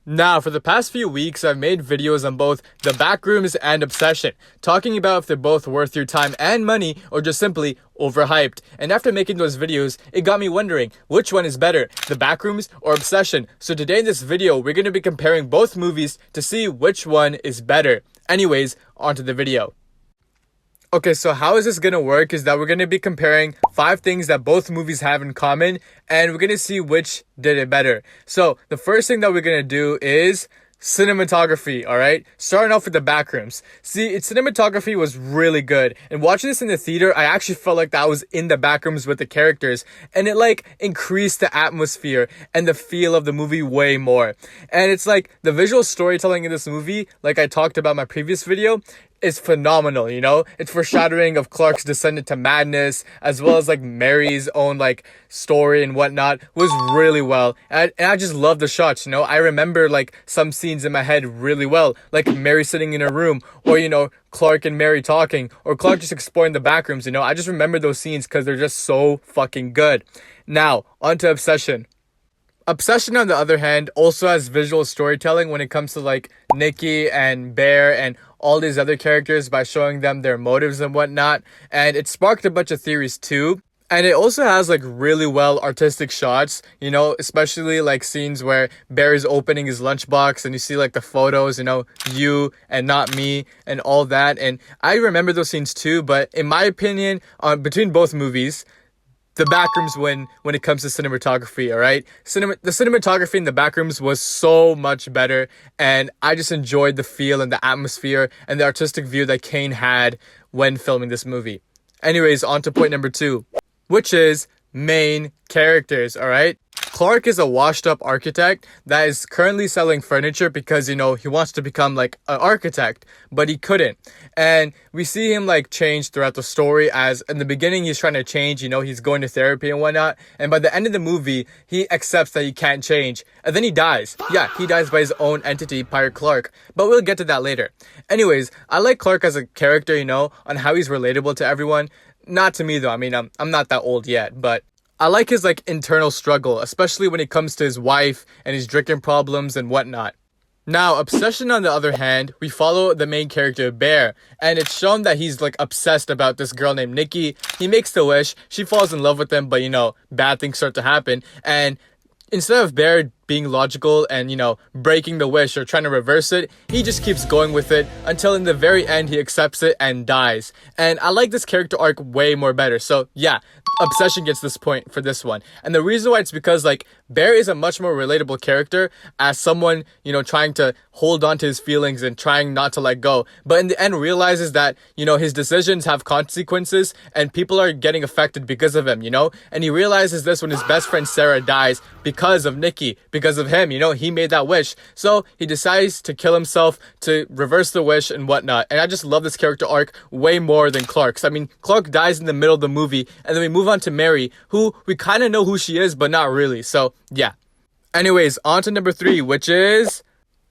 Now, for the past few weeks, I've made videos on both the Backrooms and Obsession, talking about if they're both worth your time and money or just simply overhyped. And after making those videos, it got me wondering, which one is better, the Backrooms or Obsession? So today in this video, we're going to be comparing both movies to see which one is better. Anyways, onto the video. Okay, so how is this going to work is that we're going to be comparing 5 things that both movies have in common, and we're going to see which did it better. So, the first thing that we're going to do is cinematography, alright? Starting off with the Backrooms. See, its cinematography was really good, and watching this in the theater, I actually felt like that I was in the Backrooms with the characters, and it increased the atmosphere and the feel of the movie way more. And it's the visual storytelling in this movie, like I talked about in my previous video, is phenomenal, you know? It's foreshadowing of Clark's descent into madness, as well as Mary's own story and whatnot, was really well. And I just love the shots, you know? I remember some scenes in my head really well, like Mary sitting in her room, or Clark and Mary talking, or Clark just exploring the Backrooms, you know? I just remember those scenes because they're just so fucking good. Now, onto Obsession. Obsession, on the other hand, also has visual storytelling when it comes to Nikki and Bear and all these other characters by showing them their motives and whatnot. And it sparked a bunch of theories too. And it also has really well artistic shots, you know, especially scenes where Bear is opening his lunchbox and you see the photos, you know, you and not me and all that. And I remember those scenes too, but in my opinion, between both movies, the Backrooms win when it comes to cinematography, alright? The cinematography in the Backrooms was so much better, and I just enjoyed the feel and the atmosphere and the artistic view that Kane had when filming this movie. Anyways, on to point number 2, which is main characters, alright? Clark is a washed-up architect that is currently selling furniture because, you know, he wants to become an architect, but he couldn't. And we see him change throughout the story, as in the beginning he's trying to change, you know, he's going to therapy and whatnot, and by the end of the movie he accepts that he can't change, and then he dies. Yeah, he dies by his own entity, Pirate Clark, but we'll get to that later. Anyways, I like Clark as a character, you know, on how he's relatable to everyone. Not to me though, I mean, I'm not that old yet, but I like his internal struggle, especially when it comes to his wife and his drinking problems and whatnot. Now, Obsession, on the other hand, we follow the main character, Bear, and it's shown that he's obsessed about this girl named Nikki. He makes the wish, she falls in love with him, but you know, bad things start to happen, and instead of Bear being logical and, you know, breaking the wish or trying to reverse it, he just keeps going with it until in the very end he accepts it and dies. And I like this character arc way more better. So yeah, Obsession gets this point for this one. And the reason why it's because Bear is a much more relatable character as someone, you know, trying to hold on to his feelings and trying not to let go. But in the end realizes that, you know, his decisions have consequences and people are getting affected because of him, you know? And he realizes this when his best friend Sarah dies because of Nikki, because of him, you know, he made that wish. So he decides to kill himself to reverse the wish and whatnot. And I just love this character arc way more than Clark's. I mean, Clark dies in the middle of the movie, and then we move on to Mary, who we kind of know who she is, but not really. So yeah. Anyways, on to number 3, which is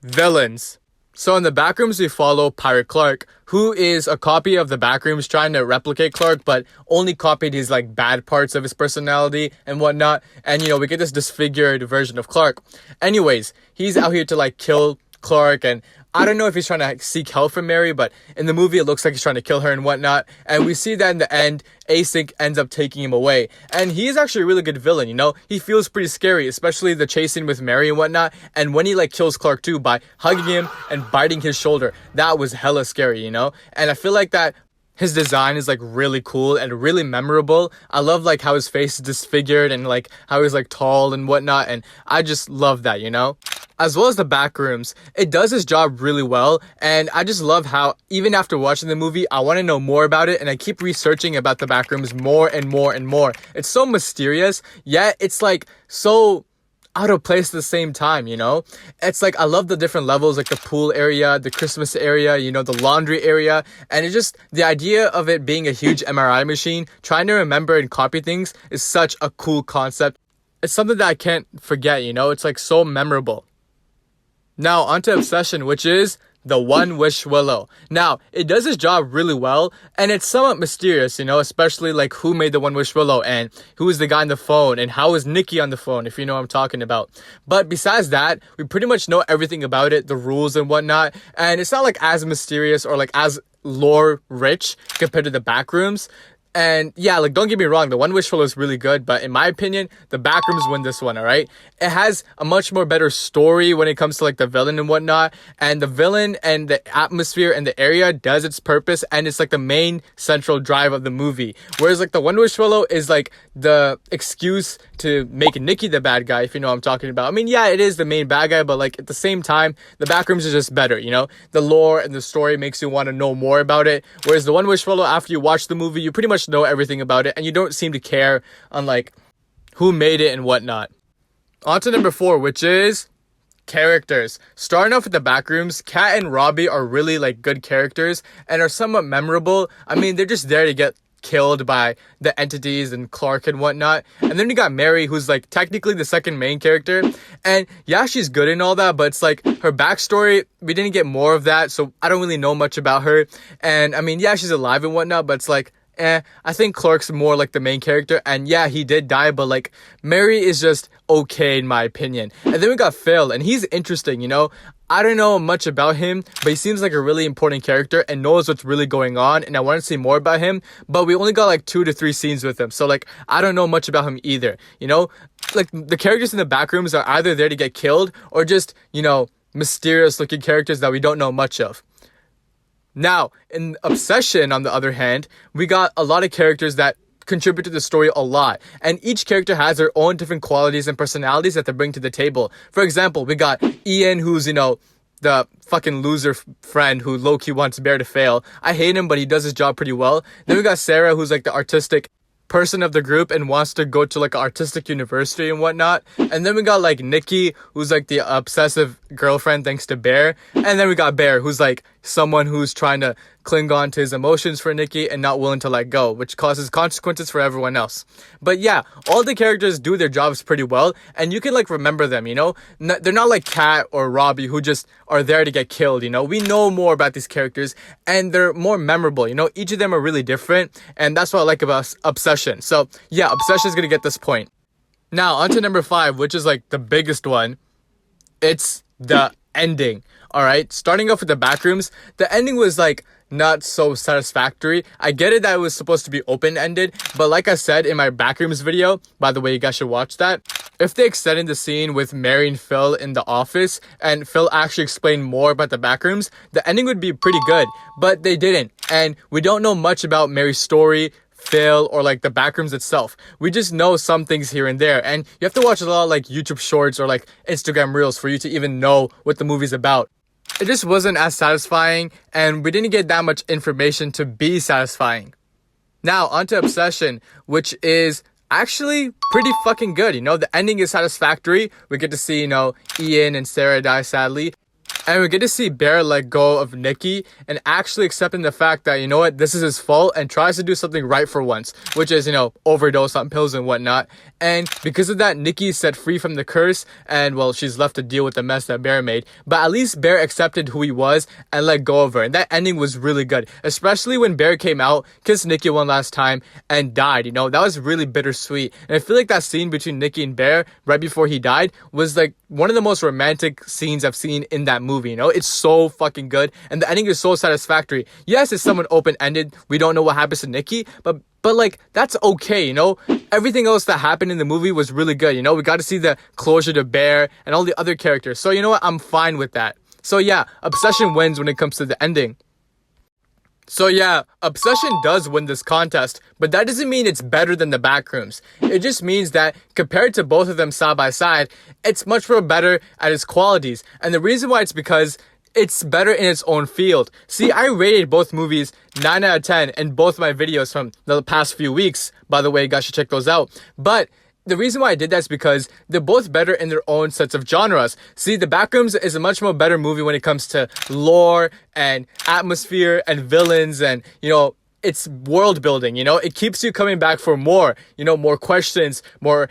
villains. So in the Backrooms, we follow Pirate Clark, who is a copy of the Backrooms trying to replicate Clark, but only copied his bad parts of his personality and whatnot. And, you know, we get this disfigured version of Clark. Anyways, he's out here to kill Clark, and I don't know if he's trying to seek help from Mary, but in the movie it looks like he's trying to kill her and whatnot. And we see that in the end, Async ends up taking him away. And he's actually a really good villain, you know? He feels pretty scary, especially the chasing with Mary and whatnot. And when he kills Clark too by hugging him and biting his shoulder, that was hella scary, you know? And I feel that his design is really cool and really memorable. I love how his face is disfigured and how he's tall and whatnot, and I just love that, you know? As well as the Backrooms, it does its job really well, and I just love how even after watching the movie, I want to know more about it, and I keep researching about the Backrooms more and more and more. It's so mysterious, yet it's so out of place at the same time, you know? It's I love the different levels, the pool area, the Christmas area, you know, the laundry area, and it's just the idea of it being a huge MRI machine, trying to remember and copy things is such a cool concept. It's something that I can't forget, you know? It's so memorable. Now, onto Obsession, which is the One Wish Willow. Now, it does its job really well, and it's somewhat mysterious, especially like who made the One Wish Willow, and who is the guy on the phone, and how is Nikki on the phone, if you know what I'm talking about. But besides that, we pretty much know everything about it, the rules and whatnot, and it's not like as mysterious or like as lore rich compared to the Backrooms. And yeah, like, don't get me wrong, the One Wish Willow is really good, but in my opinion, the Backrooms win this one, alright? It has a much more better story when it comes to like the villain and whatnot, and the villain and the atmosphere and the area does its purpose, and it's like the main central drive of the movie. Whereas like the One Wish Willow is like the excuse to make Nikki the bad guy, if you know what I'm talking about. I mean, yeah, it is the main bad guy, but like at the same time, the Backrooms is just better, The lore and the story makes you want to know more about it, whereas the One Wish Willow, after you watch the movie, you pretty much know everything about it, and you don't seem to care on like who made it and whatnot. On to number 4, which is characters. Starting off with the Backrooms, Kat and Robbie are really like good characters and are somewhat memorable. I mean, they're just there to get killed by the entities and Clark and whatnot. And then you got Mary, who's like technically the second main character, and yeah, she's good and all that, but it's like her backstory, we didn't get more of that, so I don't really know much about her. And I mean, yeah, she's alive and whatnot, but it's like I think Clark's more like the main character, and yeah, he did die, but like Mary is just okay in my opinion. And then we got Phil, and he's interesting, I don't know much about him, but he seems like a really important character and knows what's really going on, and I want to see more about him, but we only got like 2 to 3 scenes with him, so like I don't know much about him either, Like the characters in the Backrooms are either there to get killed or just, mysterious looking characters that we don't know much of. Now, in Obsession, on the other hand, we got a lot of characters that contribute to the story a lot, and each character has their own different qualities and personalities that they bring to the table. For example, we got Ian, who's, the fucking loser friend who low-key wants Bear to fail. I hate him, but he does his job pretty well. Then we got Sarah, who's like the artistic person of the group and wants to go to like an artistic university and whatnot. And then we got like Nikki, who's like the obsessive girlfriend thanks to Bear. And then we got Bear, who's like someone who's trying to cling on to his emotions for Nikki and not willing to let go, which causes consequences for everyone else. But yeah, all the characters do their jobs pretty well, and you can like remember them, they're not like Kat or Robbie who just are there to get killed, we know more about these characters and they're more memorable, each of them are really different, and that's what I like about Obsession. So yeah, Obsession is gonna get this point. Now on to number 5, which is like the biggest one. It's the ending. Alright, starting off with the Backrooms, the ending was like not so satisfactory. I get it that it was supposed to be open-ended, but like I said in my Backrooms video, by the way, you guys should watch that, if they extended the scene with Mary and Phil in the office and Phil actually explained more about the Backrooms, the ending would be pretty good, but they didn't, and we don't know much about Mary's story, Phil, or like the Backrooms itself. We just know some things here and there, and you have to watch a lot of like YouTube shorts or like Instagram reels for you to even know what the movie's about. It just wasn't as satisfying, and we didn't get that much information to be satisfying. Now, onto Obsession, which is actually pretty fucking good. The ending is satisfactory. We get to see, Ian and Sarah die sadly. And we get to see Bear let go of Nikki and actually accepting the fact that, this is his fault, and tries to do something right for once, which is, overdose on pills and whatnot. And because of that, Nikki is set free from the curse, and well, she's left to deal with the mess that Bear made. But at least Bear accepted who he was and let go of her. And that ending was really good, especially when Bear came out, kissed Nikki one last time, and died. That was really bittersweet. And I feel like that scene between Nikki and Bear right before he died was like one of the most romantic scenes I've seen in that movie. It's so fucking good, and the ending is so satisfactory. Yes, it's somewhat open-ended. We don't know what happens to Nikki, but like that's okay. Everything else that happened in the movie was really good. We got to see the closure to Bear and all the other characters. So you know what? I'm fine with that. So yeah, Obsession wins when it comes to the ending. So yeah, Obsession does win this contest, but that doesn't mean it's better than the Backrooms. It just means that compared to both of them side by side, it's much more better at its qualities. And the reason why it's because it's better in its own field. See, I rated both movies 9 out of 10 in both my videos from the past few weeks. By the way, you guys should check those out. But the reason why I did that is because they're both better in their own sets of genres. See, The Backrooms is a much more better movie when it comes to lore and atmosphere and villains and, it's world building, it keeps you coming back for more, more questions, more,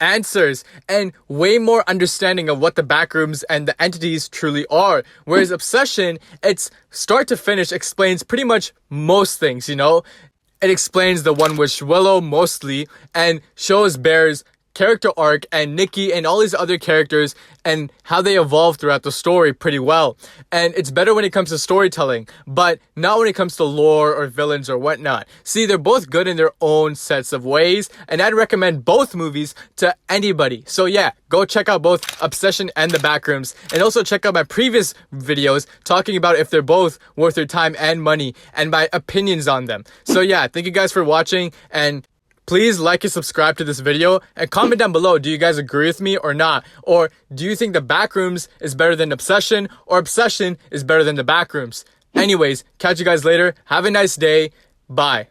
answers and way more understanding of what the backrooms and the entities truly are. Whereas Obsession, it's start to finish explains pretty much most things, you know? It explains the One Wish Willow mostly and shows Bear's character arc and Nikki and all these other characters and how they evolve throughout the story pretty well. And it's better when it comes to storytelling, but not when it comes to lore or villains or whatnot. See, they're both good in their own sets of ways, and I'd recommend both movies to anybody. So yeah, go check out both Obsession and The Backrooms, and also check out my previous videos talking about if they're both worth your time and money and my opinions on them. So yeah, thank you guys for watching, and please like and subscribe to this video and comment down below, do you guys agree with me or not? Or do you think The Backrooms is better than Obsession, or Obsession is better than The Backrooms? Anyways, catch you guys later. Have a nice day. Bye.